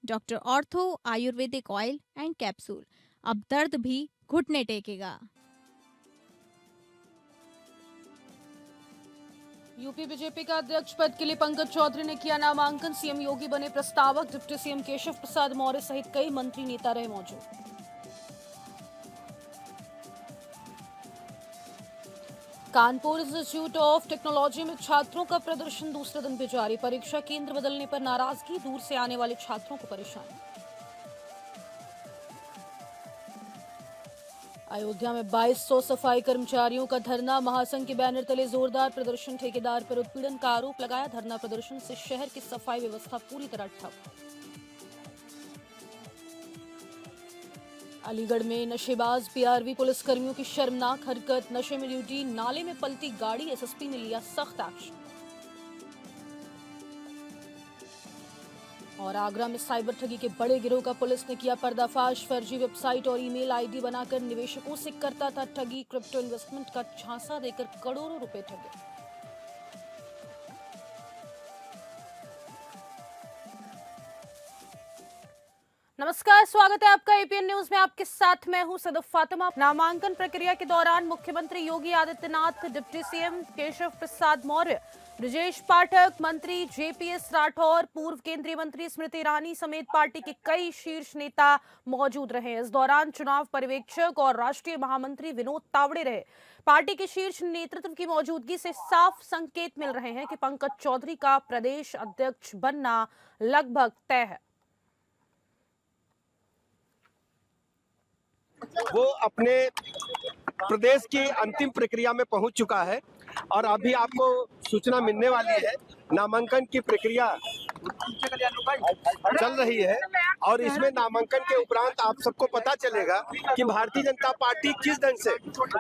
Doctor ortho Ayurvedic oil and capsule. अब दर्द भी घुटने टेकेगा। यूपी बीजेपी का अध्यक्ष पद के लिए पंकज चौधरी ने किया नामांकन। सीएम योगी बने प्रस्तावक। डिप्टी सीएम केशव प्रसाद मौर्य सहित कई मंत्री नेता रहे मौजूद। कानपुर इंस्टीट्यूट ऑफ टेक्नोलॉजी में छात्रों का प्रदर्शन दूसरे दिन भी जारी। परीक्षा केंद्र बदलने पर नाराजगी, दूर से आने वाले छात्रों को परेशानी। अयोध्या में 2200 सफाई कर्मचारियों का धरना। महासंघ के बैनर तले जोरदार प्रदर्शन। ठेकेदार पर उत्पीड़न का आरोप लगाया। धरना प्रदर्शन से शहर की सफाई व्यवस्था पूरी तरह ठप। अलीगढ़ में नशेबाज पीआरवी पुलिसकर्मियों की शर्मनाक हरकत। नशे में ड्यूटी, नाले में पलटी गाड़ी। एसएसपी ने लिया सख्त एक्शन। और आगरा में साइबर ठगी के बड़े गिरोह का पुलिस ने किया पर्दाफाश। फर्जी वेबसाइट और ईमेल आईडी बनाकर निवेशकों से करता था ठगी। क्रिप्टो इन्वेस्टमेंट का झांसा देकर करोड़ों रुपए ठगे। नमस्कार, स्वागत है आपका एपीएन न्यूज में। आपके साथ मैं हूं सदफ फातिमा। नामांकन प्रक्रिया के दौरान मुख्यमंत्री योगी आदित्यनाथ, डिप्टी सीएम केशव प्रसाद मौर्य, ब्रजेश पाठक, मंत्री जेपीएस राठौर, पूर्व केंद्रीय मंत्री स्मृति ईरानी समेत पार्टी के कई शीर्ष नेता मौजूद रहे। इस दौरान चुनाव पर्यवेक्षक और राष्ट्रीय महामंत्री विनोद तावड़े रहे। पार्टी के शीर्ष नेतृत्व की मौजूदगी से साफ संकेत मिल रहे हैं कि पंकज चौधरी का प्रदेश अध्यक्ष बनना लगभग तय है। वो अपने प्रदेश की अंतिम प्रक्रिया में पहुंच चुका है और अभी आपको सूचना मिलने वाली है। नामांकन की प्रक्रिया चल रही है और इसमें नामांकन के उपरांत आप सबको पता चलेगा कि भारतीय जनता पार्टी किस ढंग से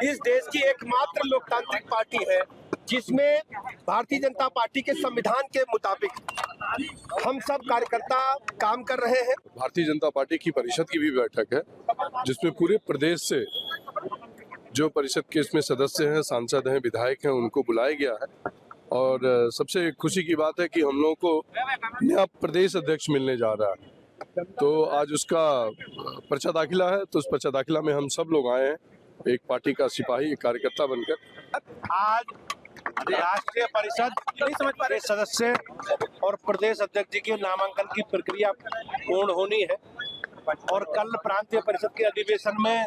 इस देश की एकमात्र लोकतांत्रिक पार्टी है जिसमें भारतीय जनता पार्टी के संविधान के मुताबिक हम सब कार्यकर्ता काम कर रहे हैं। भारतीय जनता पार्टी की परिषद की भी बैठक है जिसमें पूरे प्रदेश से जो परिषद के इसमें सदस्य हैं, सांसद हैं, विधायक हैं, उनको बुलाया गया है। और सबसे खुशी की बात है कि हम लोगों को नया प्रदेश अध्यक्ष मिलने जा रहा है। तो आज उसका पर्चा दाखिला है, तो उस पर्चा दाखिला में हम सब लोग आए हैं, एक पार्टी का सिपाही, एक कार्यकर्ता बनकर। आज राष्ट्रीय परिषद के सदस्य और प्रदेश अध्यक्ष जी के नामांकन की प्रक्रिया पूर्ण होनी है और कल प्रांतीय परिषद के अधिवेशन में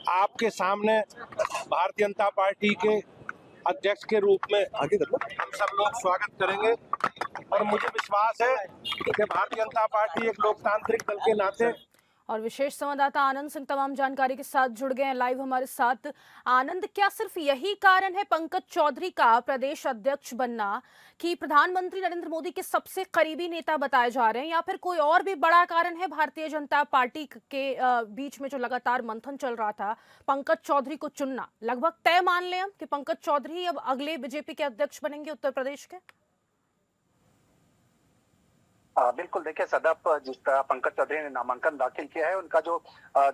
आपके सामने भारतीय जनता पार्टी के अध्यक्ष के रूप में हम सब लोग स्वागत करेंगे। और मुझे विश्वास है कि भारतीय जनता पार्टी एक लोकतांत्रिक दल के नाते। और विशेष संवाददाता आनंद सिंह तमाम जानकारी के साथ जुड़ गए हैं लाइव हमारे साथ। आनंद, क्या सिर्फ यही कारण है पंकज चौधरी का प्रदेश अध्यक्ष बनना कि प्रधानमंत्री नरेंद्र मोदी के सबसे करीबी नेता बताए जा रहे हैं, या फिर कोई और भी बड़ा कारण है भारतीय जनता पार्टी के बीच में जो लगातार मंथन चल रहा था पंकज चौधरी को चुनना लगभग तय मान लें हम कि पंकज चौधरी अब अगले बीजेपी के अध्यक्ष बनेंगे उत्तर प्रदेश के? बिल्कुल, देखिए सदफ, जिस तरह पंकज चौधरी ने नामांकन दाखिल किया है, उनका जो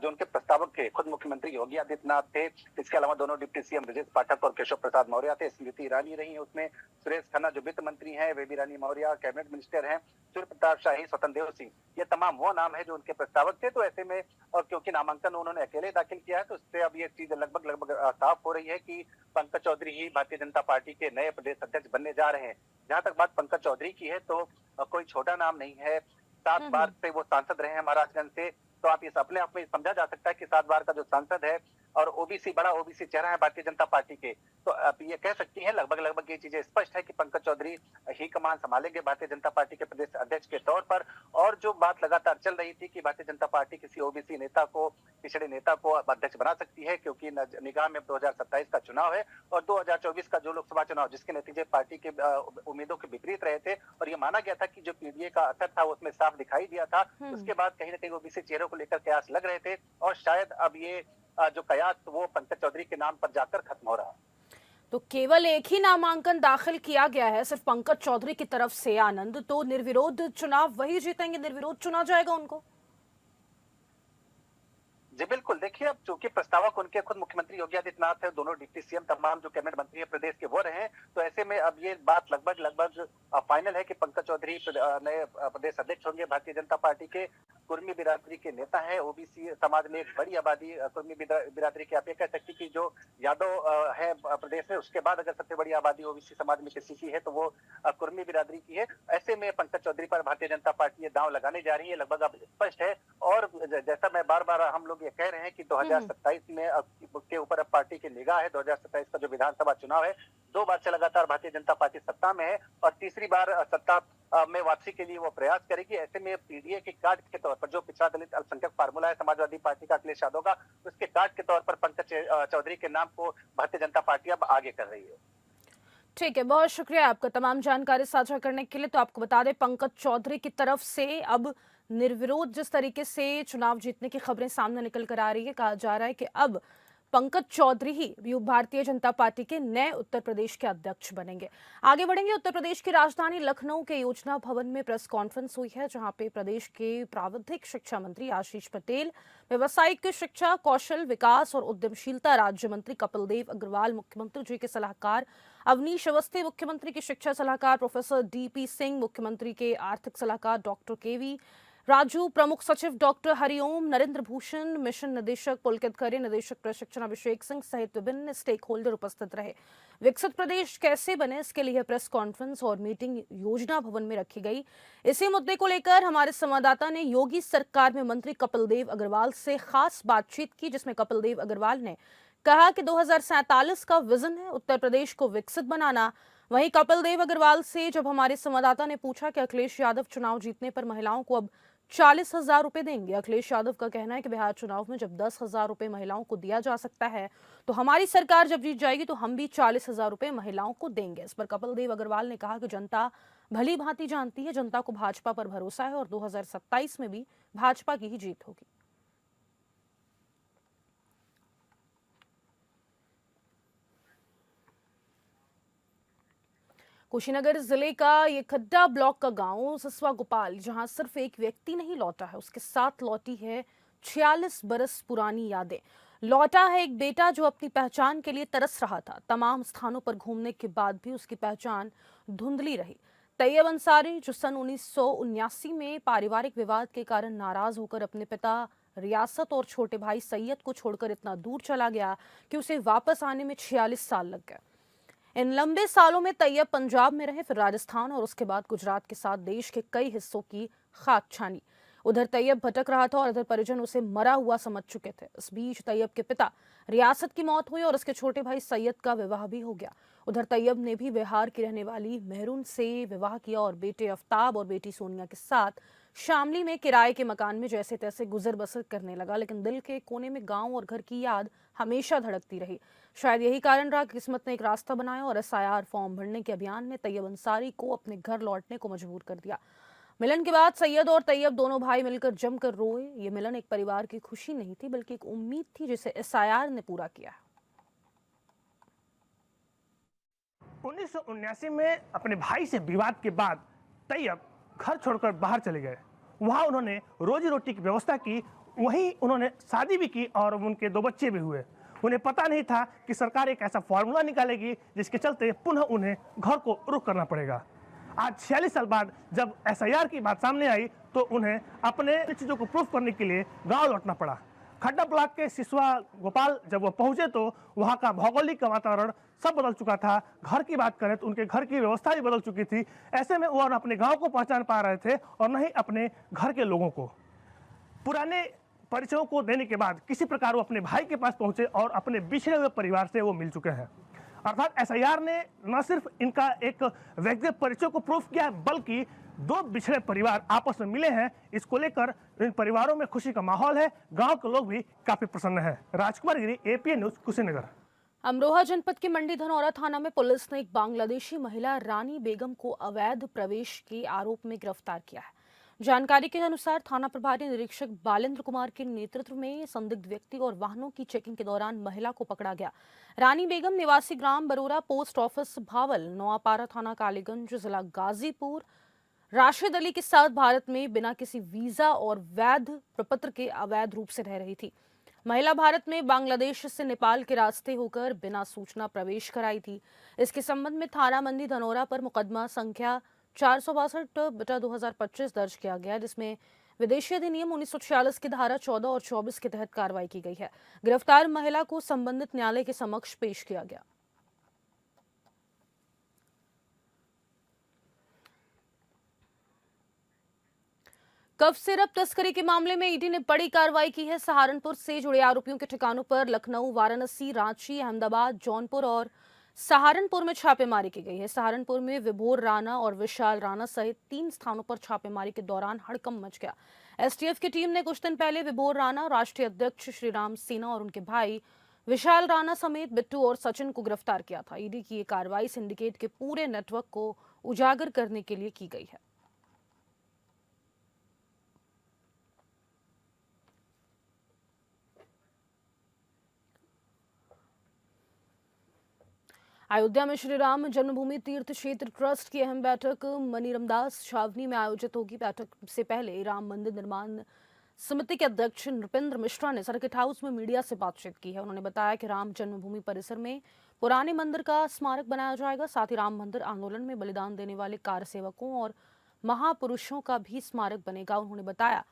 उनके प्रस्तावक थे खुद मुख्यमंत्री योगी आदित्यनाथ थे। इसके अलावा दोनों डिप्टी सीएम ब्रजेश पाठक और केशव प्रसाद मौर्य थे। स्मृति ईरानी रही है उसमें, सुरेश खन्ना जो वित्त मंत्री हैं, बेबी रानी मौर्य कैबिनेट मिनिस्टर हैं, सूर्य प्रताप शाही, स्वतंत्र देव सिंह, ये तमाम वो नाम है जो उनके प्रस्तावक थे। तो ऐसे में, और क्योंकि नामांकन उन्होंने अकेले दाखिल किया है, तो इससे अब ये चीज लगभग साफ हो रही है कि पंकज चौधरी ही भारतीय जनता पार्टी के नए प्रदेश अध्यक्ष बनने जा रहे हैं। जहां तक बात पंकज चौधरी की है, तो कोई छोटा नाम नहीं है। 7 बार से वो सांसद रहे हैं महाराजगंज से, तो आप इस अपने आप में समझा जा सकता है कि 7 बार का जो सांसद है और ओबीसी, बड़ा ओबीसी चेहरा है भारतीय जनता पार्टी के। तो आप ये कह सकती हैं लगभग ये चीजें स्पष्ट है कि पंकज चौधरी ही कमान संभालेंगे भारतीय जनता पार्टी के प्रदेश अध्यक्ष के तौर पर। और जो बात लगातार चल रही थी कि भारतीय जनता पार्टी किसी ओबीसी नेता को, पिछड़े नेता को अध्यक्ष बना सकती है, क्योंकि निगाह में 2027 का चुनाव है और 2024 का जो लोकसभा चुनाव, जिसके नतीजे पार्टी के उम्मीदों के विपरीत रहे थे और ये माना गया था कि जो पीडीए का असर था उसमें साफ दिखाई दिया था। उसके बाद कहीं ना कहीं ओबीसी चेहरों को लेकर कयास लग रहे थे और शायद अब ये जो कयास वो पंकज चौधरी के नाम पर जाकर खत्म हो रहा है। तो केवल एक ही नामांकन दाखिल किया गया है सिर्फ पंकज चौधरी की तरफ से आनंद, तो निर्विरोध चुनाव वही जीतेंगे, निर्विरोध चुना जाएगा उनको? जी बिल्कुल, देखिए अब चूंकि प्रस्तावक उनके खुद मुख्यमंत्री योगी आदित्यनाथ है, दोनों डिप्टी सीएम तमाम जो कैबिनेट मंत्री है प्रदेश के वो रहे हैं, तो ऐसे में अब ये बात लगभग फाइनल है कि पंकज चौधरी नए प्रदेश अध्यक्ष होंगे। भारतीय जनता पार्टी के कुर्मी बिरादरी के नेता है, ओबीसी समाज में एक बड़ी आबादी कुर्मी बिरादरी की, आप ये कह सकती कि जो यादव है प्रदेश में, उसके बाद अगर सबसे बड़ी आबादी ओबीसी समाज में किसी की है तो वो कुर्मी बिरादरी की है। ऐसे में पंकज चौधरी पर भारतीय जनता पार्टी ये दांव लगाने जा रही है, लगभग अब स्पष्ट है। और जैसा मैं बार हम लोग ये कह रहे हैं कि 2027 में के ऊपर अब पार्टी की निगाह है। 2027 का जो विधानसभा चुनाव है, 2 बार से लगातार भारतीय जनता पार्टी सत्ता में है और तीसरी बार सत्ता में वापसी के लिए वो प्रयास करेगी। ऐसे में पीडीए के कार्ड के तौर पर जो पिछड़ा दलित अल्पसंख्यक फार्मूला है समाजवादी पार्टी का अखिलेश यादव का, उसके कार्ड के तौर पर पंकज चौधरी के नाम को भारतीय जनता पार्टी अब आगे कर रही है। ठीक है, बहुत शुक्रिया आपका तमाम जानकारी साझा करने के लिए। तो आपको बता दें, पंकज चौधरी की तरफ से अब निर्विरोध जिस तरीके से चुनाव जीतने की खबरें सामने निकल कर आ रही है, कहा जा रहा है कि अब पंकज चौधरी ही भारतीय जनता पार्टी के नए उत्तर प्रदेश के अध्यक्ष बनेंगे। आगे बढ़ेंगे, उत्तर प्रदेश की राजधानी लखनऊ के योजना भवन में प्रेस कॉन्फ्रेंस हुई है, जहां पे प्रदेश के प्राविधिक शिक्षा मंत्री आशीष पटेल, व्यवसायिक शिक्षा, कौशल विकास और उद्यमशीलता राज्य मंत्री कपिल देव अग्रवाल, मुख्यमंत्री जी के सलाहकार अवनीश अवस्थी, मुख्यमंत्री के शिक्षा सलाहकार प्रोफेसर डीपी सिंह, मुख्यमंत्री के आर्थिक सलाहकार डॉक्टर केवी राजू, प्रमुख सचिव डॉक्टर हरिओम, नरेंद्र भूषण, मिशन निदेशक पुलकित खरे, निदेशक प्रशिक्षण अभिषेक सिंह सहित विभिन्न स्टेक होल्डर उपस्थित रहे। विकसित प्रदेश कैसे बने, इसके लिए प्रेस कॉन्फ्रेंस और मीटिंग योजना भवन में रखी गई। इसी मुद्दे को लेकर हमारे संवाददाता ने योगी सरकार में मंत्री कपिल देव अग्रवाल से खास बातचीत की, जिसमें कपिल देव अग्रवाल ने कहा कि 2047 का विजन है उत्तर प्रदेश को विकसित बनाना। वहीं कपिल देव अग्रवाल से जब हमारे संवाददाता ने पूछा कि अखिलेश यादव चुनाव जीतने पर महिलाओं को अब 40,000 रुपए देंगे, अखिलेश यादव का कहना है कि बिहार चुनाव में जब 10,000 रुपए महिलाओं को दिया जा सकता है, तो हमारी सरकार जब जीत जाएगी तो हम भी 40,000 रुपए महिलाओं को देंगे। इस पर कपिल देव अग्रवाल ने कहा कि जनता भली भांति जानती है, जनता को भाजपा पर भरोसा है और 2027 में भी भाजपा की ही जीत होगी। कुशीनगर जिले का ये खड्डा ब्लॉक का गांव ससवा गोपाल, जहां सिर्फ एक व्यक्ति नहीं लौटा है, उसके साथ लौटी है 46 बरस पुरानी यादें। लौटा है एक बेटा जो अपनी पहचान के लिए तरस रहा था। तमाम स्थानों पर घूमने के बाद भी उसकी पहचान धुंधली रही। तैयब अंसारी, जो सन 1979 में पारिवारिक विवाद के कारण नाराज होकर अपने पिता रियासत और छोटे भाई सैयद को छोड़कर इतना दूर चला गया कि उसे वापस आने में 46 साल लग गए। इन लंबे सालों में तैयब पंजाब में रहे, फिर राजस्थान और उसके बाद गुजरात के साथ देश के कई हिस्सों की खाक छानी। उधर तैयब भटक रहा था और इधर परिजन उसे मरा हुआ समझ चुके थे। इस बीच तैयब के पिता रियासत की मौत हुई और उसके छोटे भाई सैयद का विवाह भी हो गया। उधर तैयब ने भी बिहार की रहने वाली मेहरून से विवाह किया और बेटे आफ्ताब और बेटी सोनिया के साथ शामली में किराए के मकान में जैसे तैसे गुजर बसर करने लगा। लेकिन दिल के कोने में गांव और घर की याद हमेशा धड़कती रही। शायद यही कारण रहा कि किस्मत ने एक रास्ता बनाया और SIR फॉर्म भरने के अभियान ने तैयब अंसारी को अपने घर लौटने को मजबूर कर दिया। मिलन के बाद सैयद और तैयब दोनों भाई मिलकर जमकर रोए। ये मिलन एक परिवार की खुशी नहीं थी, बल्कि एक उम्मीद थी जिसे SIR ने पूरा किया। 1979 में अपने भाई से विवाद के बाद तैयब घर छोड़कर बाहर चले गए। वहाँ उन्होंने रोजी रोटी की व्यवस्था की, वहीं उन्होंने शादी भी की और उनके 2 बच्चे भी हुए। उन्हें पता नहीं था कि सरकार एक ऐसा फॉर्मूला निकालेगी जिसके चलते पुनः उन्हें घर को रुख करना पड़ेगा। आज 46 साल बाद जब SIR की बात सामने आई तो उन्हें अपने चीज़ों को प्रूफ करने के लिए गांव लौटना पड़ा। खड्डा ब्लॉक के सिसवा गोपाल जब वो पहुंचे तो वहां का भौगोलिक वातावरण सब बदल चुका था। घर की बात करें तो उनके घर की व्यवस्था भी बदल चुकी थी। ऐसे में वो न अपने गांव को पहचान पा रहे थे और न ही अपने घर के लोगों को। पुराने परिचयों को देने के बाद किसी प्रकार वो अपने भाई के पास पहुंचे और अपने बिछड़े हुए परिवार से वो मिल चुके हैं। अर्थात SIR ने न सिर्फ इनका एक व्यक्तिगत परिचय को प्रूफ किया, बल्कि 2 बिछड़े परिवार आपस में मिले हैं। इसको लेकर इन परिवारों में खुशी का माहौल है। गांव के लोग भी काफी प्रसन्न हैं। राजकुमार गिरी, APN न्यूज, कुशीनगर। अमरोहा जनपद के मंडी धनौरा थाना में पुलिस ने एक बांग्लादेशी महिला रानी बेगम को अवैध प्रवेश के आरोप में गिरफ्तार किया है। जानकारी के अनुसार थाना प्रभारी निरीक्षक बालेंद्र कुमार के नेतृत्व में संदिग्ध व्यक्ति और वाहनों की चेकिंग के दौरान महिला को पकड़ा गया। रानी बेगम निवासी ग्राम बरोरा, पोस्ट ऑफिस भावल, नौपारा थाना कालीगंज, जिला गाजीपुर, राशिद अली के साथ भारत में बिना किसी वीजा और वैध प्रपत्र के अवैध रूप से रह रही थी। महिला भारत में बांग्लादेश से नेपाल के रास्ते होकर बिना सूचना प्रवेश कराई थी। इसके संबंध में थाना मंडी धनौरा पर मुकदमा संख्या 462/2025 दर्ज किया गया, जिसमें विदेशी अधिनियम 1946 की धारा 14 और 24 के तहत कार्रवाई की गई है। गिरफ्तार महिला को संबंधित न्यायालय के समक्ष पेश किया गया। कफ सिरप तस्करी के मामले में ईडी ने बड़ी कार्रवाई की है। सहारनपुर से जुड़े आरोपियों के ठिकानों पर लखनऊ, वाराणसी, रांची, अहमदाबाद, जौनपुर और सहारनपुर में छापेमारी की गई है। सहारनपुर में विभोर राणा और विशाल राणा सहित 3 स्थानों पर छापेमारी के दौरान हड़कंप मच गया। एसटीएफ की टीम ने कुछ दिन पहले विभोर राणा, राष्ट्रीय अध्यक्ष श्रीराम सेना और उनके भाई विशाल राणा समेत बिट्टू और सचिन को गिरफ्तार किया था। ईडी की ये कार्रवाई सिंडिकेट के पूरे नेटवर्क को उजागर करने के लिए की गई है। अयोध्या में श्री राम जन्मभूमि तीर्थ क्षेत्र ट्रस्ट की अहम बैठक मनीरामदास छावनी में आयोजित होगी। बैठक से पहले राम मंदिर निर्माण समिति के अध्यक्ष नृपेंद्र मिश्रा ने सर्किट हाउस में मीडिया से बातचीत की है। उन्होंने बताया कि राम जन्मभूमि परिसर में पुराने मंदिर का स्मारक बनाया जाएगा। साथ ही राम मंदिर आंदोलन में बलिदान देने वाले कार सेवकों और महापुरुषों का भी स्मारक बनेगा। उन्होंने बताया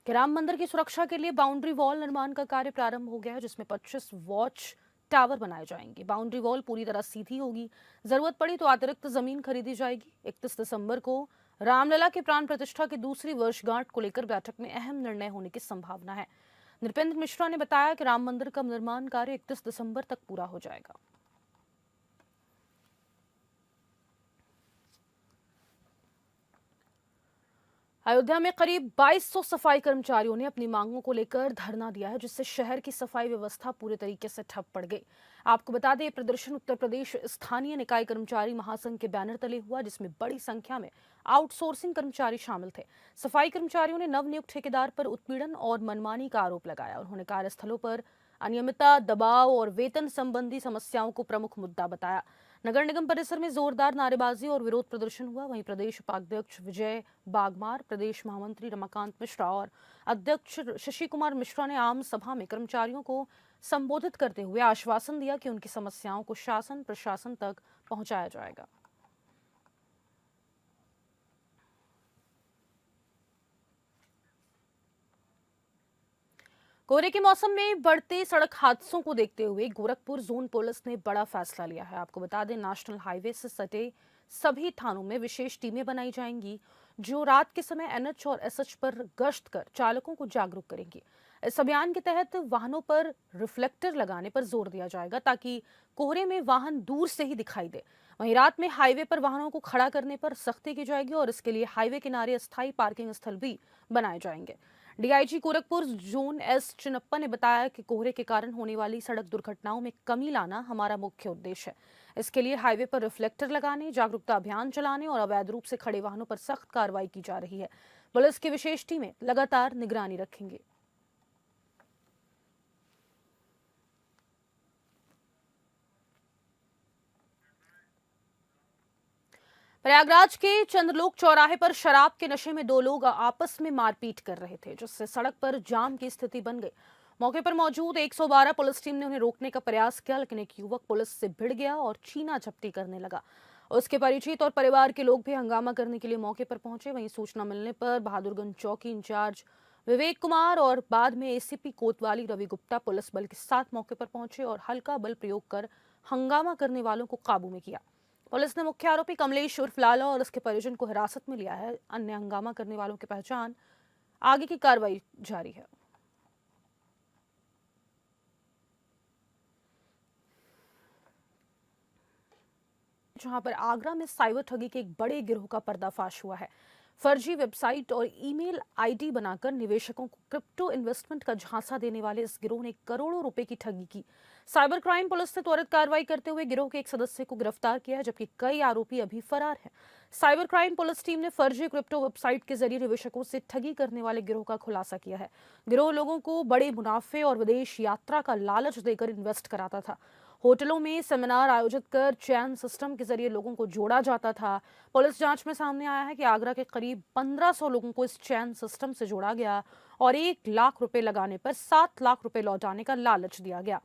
कि राम मंदिर की सुरक्षा के लिए बाउंड्री वॉल निर्माण का कार्य प्रारंभ हो गया है, जिसमें 25 वॉच टावर बनाए जाएंगे। बाउंड्री वॉल पूरी तरह सीधी होगी। जरूरत पड़ी तो अतिरिक्त जमीन खरीदी जाएगी। 31 दिसंबर को रामलला के प्राण प्रतिष्ठा की दूसरी वर्षगांठ को लेकर बैठक में अहम निर्णय होने की संभावना है। नृपेंद्र मिश्रा ने बताया कि राम मंदिर का निर्माण कार्य 31 दिसंबर तक पूरा हो जाएगा। अयोध्या में करीब 2200 सफाई कर्मचारियों ने अपनी मांगों को लेकर धरना दिया है, जिससे शहर की सफाई व्यवस्था पूरे तरीके से ठप पड़ गई। आपको बता दें, प्रदर्शन उत्तर प्रदेश स्थानीय निकाय कर्मचारी महासंघ के बैनर तले हुआ, जिसमें बड़ी संख्या में आउटसोर्सिंग कर्मचारी शामिल थे। सफाई कर्मचारियों ने नवनियुक्त ठेकेदार पर उत्पीड़न और मनमानी का आरोप लगाया। उन्होंने कार्यस्थलों पर अनियमितता, दबाव और वेतन संबंधी समस्याओं को प्रमुख मुद्दा बताया। नगर निगम परिसर में जोरदार नारेबाजी और विरोध प्रदर्शन हुआ। वहीं प्रदेश उपाध्यक्ष विजय बागमार, प्रदेश महामंत्री रमाकांत मिश्रा और अध्यक्ष शशि कुमार मिश्रा ने आम सभा में कर्मचारियों को संबोधित करते हुए आश्वासन दिया कि उनकी समस्याओं को शासन प्रशासन तक पहुंचाया जाएगा। कोहरे के मौसम में बढ़ते सड़क हादसों को देखते हुए गोरखपुर जोन पुलिस ने बड़ा फैसला लिया है। आपको बता दें, नेशनल हाईवे से सटे सभी थानों में विशेष टीमें बनाई जाएंगी, जो रात के समय एनएच और एसएच पर गश्त कर चालकों को जागरूक करेंगी। इस अभियान के तहत वाहनों पर रिफ्लेक्टर लगाने पर जोर दिया जाएगा, ताकि कोहरे में वाहन दूर से ही दिखाई दे। वहीं रात में हाईवे पर वाहनों को खड़ा करने पर सख्ती की जाएगी और इसके लिए हाईवे किनारे अस्थायी पार्किंग स्थल भी बनाए जाएंगे। DIG Gorakhpur zone S Chinnappa ने बताया कि कोहरे के कारण होने वाली सड़क दुर्घटनाओं में कमी लाना हमारा मुख्य उद्देश्य है। इसके लिए हाईवे पर रिफ्लेक्टर लगाने, जागरूकता अभियान चलाने और अवैध रूप से खड़े वाहनों पर सख्त कार्रवाई की जा रही है। पुलिस की विशेष टीमें लगातार निगरानी रखेंगी। प्रयागराज के चंद्रलोक चौराहे पर शराब के नशे में 2 लोग आपस में मारपीट कर रहे थे, जिससे सड़क पर जाम की स्थिति बन गई। मौके पर मौजूद 112 पुलिस टीम ने उन्हें रोकने का प्रयास किया, लेकिन एक युवक पुलिस से भिड़ गया और छीना झपटी करने लगा। उसके परिचित और परिवार के लोग भी हंगामा करने के लिए मौके पर पहुंचे। वहीं सूचना मिलने पर बहादुरगंज चौकी इंचार्ज विवेक कुमार और बाद में एसीपी कोतवाली रवि गुप्ता पुलिस बल के साथ मौके पर पहुंचे और हल्का बल प्रयोग कर हंगामा करने वालों को काबू में किया। पुलिस ने मुख्य आरोपी कमलेश उर्फ लाला और उसके परिजन को हिरासत में लिया है। अन्य हंगामा करने वालों की पहचान, आगे की कार्रवाई जारी है। जहां पर आगरा में साइबर ठगी के एक बड़े गिरोह का पर्दाफाश हुआ है। फर्जी वेबसाइट और ईमेल आईडी बनाकर निवेशकों को क्रिप्टो इन्वेस्टमेंट का झांसा देने वाले इस गिरोह ने करोड़ों रुपए की ठगी की। साइबर क्राइम पुलिस ने त्वरित कार्रवाई करते हुए गिरोह के एक सदस्य को गिरफ्तार किया, जबकि कई आरोपी अभी फरार हैं। साइबर क्राइम पुलिस टीम ने फर्जी क्रिप्टो वेबसाइट के जरिए निवेशकों से ठगी करने वाले गिरोह का खुलासा किया है। गिरोह लोगों को बड़े मुनाफे और विदेश यात्रा का लालच देकर इन्वेस्ट कराता था। होटलों में सेमिनार आयोजित कर चैन सिस्टम के जरिए लोगों को जोड़ा जाता था। पुलिस जांच में सामने आया है कि आगरा के करीब 1500 लोगों को इस चैन सिस्टम से जोड़ा गया और 1 लाख रुपए लगाने पर 7 लाख रुपए लौटाने का लालच दिया गया।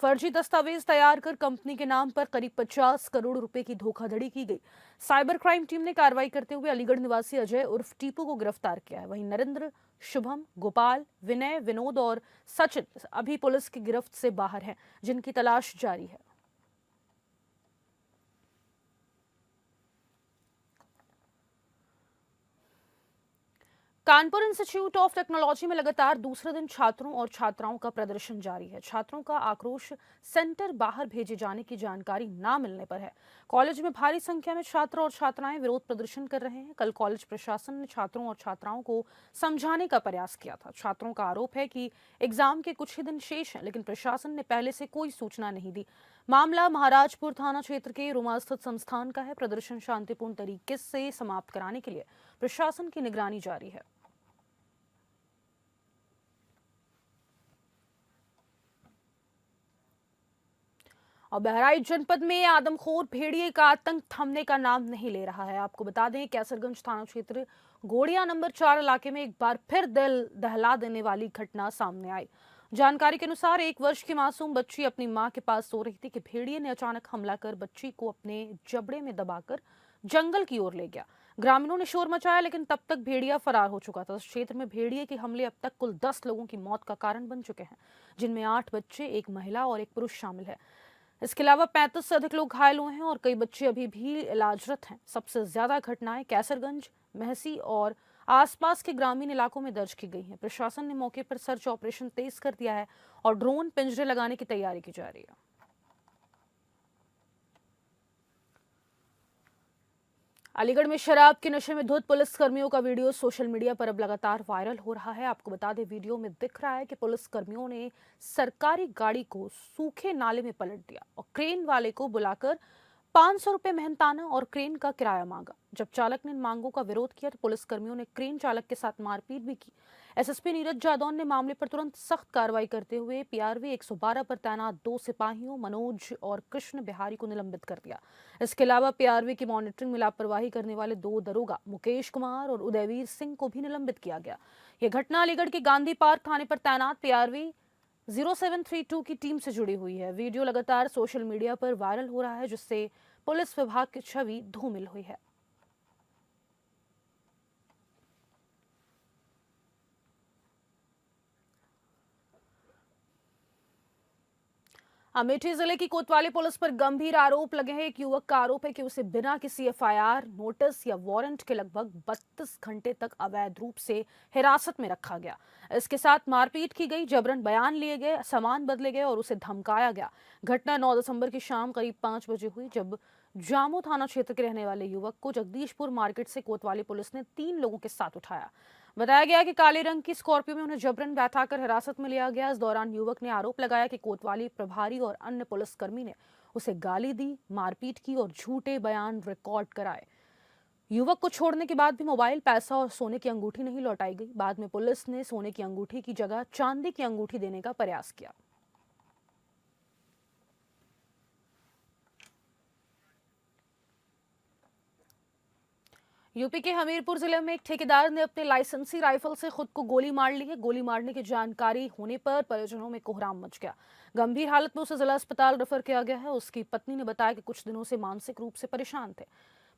फर्जी दस्तावेज तैयार कर कंपनी के नाम पर करीब 50 करोड़ रुपए की धोखाधड़ी की गई। साइबर क्राइम टीम ने कार्रवाई करते हुए अलीगढ़ निवासी अजय उर्फ टीपू को गिरफ्तार किया है। वहीं नरेंद्र, शुभम, गोपाल, विनय, विनोद और सचिन अभी पुलिस की गिरफ्त से बाहर हैं, जिनकी तलाश जारी है। कानपुर इंस्टीट्यूट ऑफ टेक्नोलॉजी में लगातार दूसरे दिन छात्रों और छात्राओं का प्रदर्शन जारी है। छात्रों का आक्रोश सेंटर बाहर भेजे जाने की जानकारी ना मिलने पर है। कॉलेज में भारी संख्या में छात्र और छात्राएं विरोध प्रदर्शन कर रहे हैं। कल कॉलेज प्रशासन ने छात्रों और छात्राओं को समझाने का प्रयास किया था। छात्रों का आरोप है कि एग्जाम के कुछ ही दिन शेष हैं, लेकिन प्रशासन ने पहले से कोई सूचना नहीं दी। मामला महाराजपुर थाना क्षेत्र के रुमा स्थित संस्थान का है। प्रदर्शन शांतिपूर्ण तरीके से समाप्त कराने के लिए प्रशासन की निगरानी जारी है। और बहराइच जनपद में आदमखोर भेड़िए का आतंक थमने का नाम नहीं ले रहा है। आपको बता दें, कैसरगंज थाना क्षेत्र गोड़िया नंबर 4 इलाके में एक बार फिर दिल दहला देने वाली घटना सामने आई। जानकारी के अनुसार 1 वर्ष की मासूम बच्ची अपनी मां के पास सो रही थी कि भेड़िए ने अचानक हमला कर बच्ची को अपने जबड़े में दबाकर जंगल की ओर ले गया। ग्रामीणों ने शोर मचाया, लेकिन तब तक भेड़िया फरार हो चुका था। इस क्षेत्र में भेड़िए के हमले अब तक कुल 10 लोगों की मौत का कारण बन चुके हैं, जिनमें 8 बच्चे, 1 महिला और 1 पुरुष शामिल है। इसके अलावा 35 से अधिक लोग घायल हुए हैं और कई बच्चे अभी भी इलाजरत हैं। सबसे ज्यादा घटनाएं कैसरगंज, महसी और आसपास के ग्रामीण इलाकों में दर्ज की गई हैं। प्रशासन ने मौके पर सर्च ऑपरेशन तेज कर दिया है और ड्रोन पिंजरे लगाने की तैयारी की जा रही है। अलीगढ़ में शराब के नशे में धुत पुलिस कर्मियों का वीडियो सोशल मीडिया पर अब लगातार वायरल हो रहा है। आपको बता दें, वीडियो में दिख रहा है कि पुलिस कर्मियों ने सरकारी गाड़ी को सूखे नाले में पलट दिया और क्रेन वाले को बुलाकर 500 रुपए मेहनताना और क्रेन का किराया मांगा। जब चालक ने इन मांगों का विरोध किया तो पुलिस कर्मियों ने क्रेन चालक के साथ मारपीट भी की। एसएसपी नीरज जादौन ने मामले पर तुरंत सख्त कार्रवाई करते हुए पीआरवी 112 पर तैनात 2 सिपाहियों मनोज और कृष्ण बिहारी को निलंबित कर दिया। इसके अलावा पीआरवी की मॉनिटरिंग में लापरवाही करने वाले 2 दरोगा मुकेश कुमार और उदयवीर सिंह को भी निलंबित किया गया। यह घटना अलीगढ़ के गांधी पार्क थाने पर तैनात पीआरवी 0732 की टीम से जुड़ी हुई है। वीडियो लगातार सोशल मीडिया पर वायरल हो रहा है, जिससे पुलिस विभाग की छवि धूमिल हुई है। अमेठी जिले की कोतवाली पुलिस पर गंभीर आरोप लगे हैं। एक युवक का आरोप है कि उसे बिना किसी एफआईआर, नोटिस या वारंट के लगभग 32 घंटे तक अवैध रूप से हिरासत में रखा गया। इसके साथ मारपीट की गई, जबरन बयान लिए गए, सामान बदले गए और उसे धमकाया गया। घटना 9 दिसंबर की शाम करीब 5 बजे हुई, जब जामू थाना क्षेत्र के रहने वाले युवक को जगदीशपुर मार्केट से कोतवाली पुलिस ने 3 लोगों के साथ उठाया। बताया गया कि काले रंग की स्कॉर्पियो में उन्हें जबरन बैठाकर हिरासत में लिया गया। इस दौरान युवक ने आरोप लगाया कि कोतवाली प्रभारी और अन्य पुलिसकर्मी ने उसे गाली दी, मारपीट की और झूठे बयान रिकॉर्ड कराए। युवक को छोड़ने के बाद भी मोबाइल, पैसा और सोने की अंगूठी नहीं लौटाई गई। बाद में पुलिस ने सोने की अंगूठी की जगह चांदी की अंगूठी देने का प्रयास किया। यूपी के हमीरपुर जिले में एक ठेकेदार ने अपने लाइसेंसी राइफल से खुद को गोली मार ली है। गोली मारने की जानकारी होने पर परिजनों में कोहराम मच गया। गंभीर हालत में उसे जिला अस्पताल रेफर किया गया है। उसकी पत्नी ने बताया कि कुछ दिनों से मानसिक रूप से परेशान थे।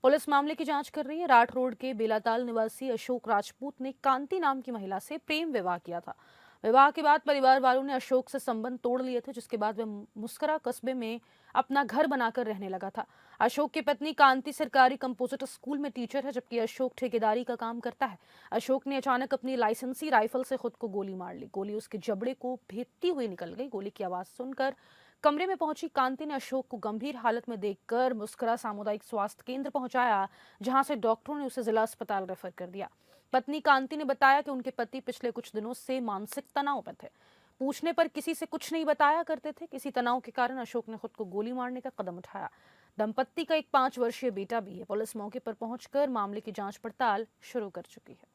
पुलिस मामले की जांच कर रही है। राठ रोड के बेलाताल निवासी अशोक राजपूत ने कांति नाम की महिला से प्रेम विवाह किया था। विवाह के बाद परिवार वालों ने अशोक से संबंध तोड़ लिए थे, जिसके बाद वह मुस्करा कस्बे में अपना घर बनाकर रहने लगा था। अशोक की पत्नी कांति सरकारी कंपोजिट स्कूल में टीचर है, जबकि अशोक ठेकेदारी का काम करता है। अशोक ने अचानक अपनी लाइसेंसी राइफल से खुद को गोली मार ली। गोली उसके जबड़े को भेदती हुई निकल गई। गोली की आवाज सुनकर कमरे में पहुंची कांति ने अशोक को गंभीर हालत में देखकर मुस्करा सामुदायिक स्वास्थ्य केंद्र पहुंचाया, जहां से डॉक्टरों ने उसे जिला अस्पताल रेफर कर दिया। पत्नी कांति ने बताया कि उनके पति पिछले कुछ दिनों से मानसिक तनाव में थे। पूछने पर किसी से कुछ नहीं बताया करते थे। किसी तनाव के कारण अशोक ने खुद को गोली मारने का कदम उठाया। दंपत्ति का एक 5 वर्षीय बेटा भी है। पुलिस मौके पर पहुंचकर मामले की जांच पड़ताल शुरू कर चुकी है।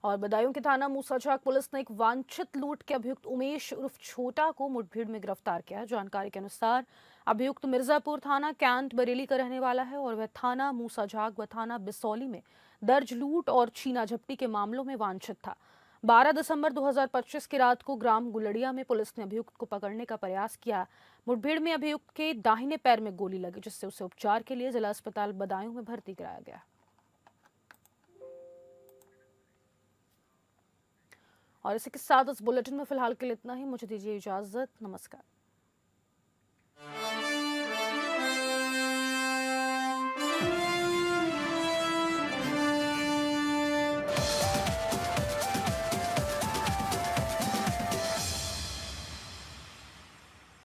और बदायूं के थाना मूसाझाक पुलिस ने एक वांछित लूट के अभियुक्त उमेश उर्फ छोटा को मुठभेड़ में गिरफ्तार किया है। जानकारी के अनुसार अभियुक्त मिर्जापुर थाना कैंट बरेली का रहने वाला है और वह थाना मूसाझाक व थाना बिसौली में दर्ज लूट और छीना झपटी के मामलों में वांछित था। 12 दिसंबर 2025 की रात को ग्राम गुलड़िया में पुलिस ने अभियुक्त को पकड़ने का प्रयास किया। मुठभेड़ में अभियुक्त के दाहिने पैर में गोली लगी, जिससे उसे उपचार के लिए जिला अस्पताल बदायूं में भर्ती कराया गया। और इसी के साथ इस बुलेटिन में फिलहाल के लिए इतना ही। मुझे दीजिए इजाजत। नमस्कार।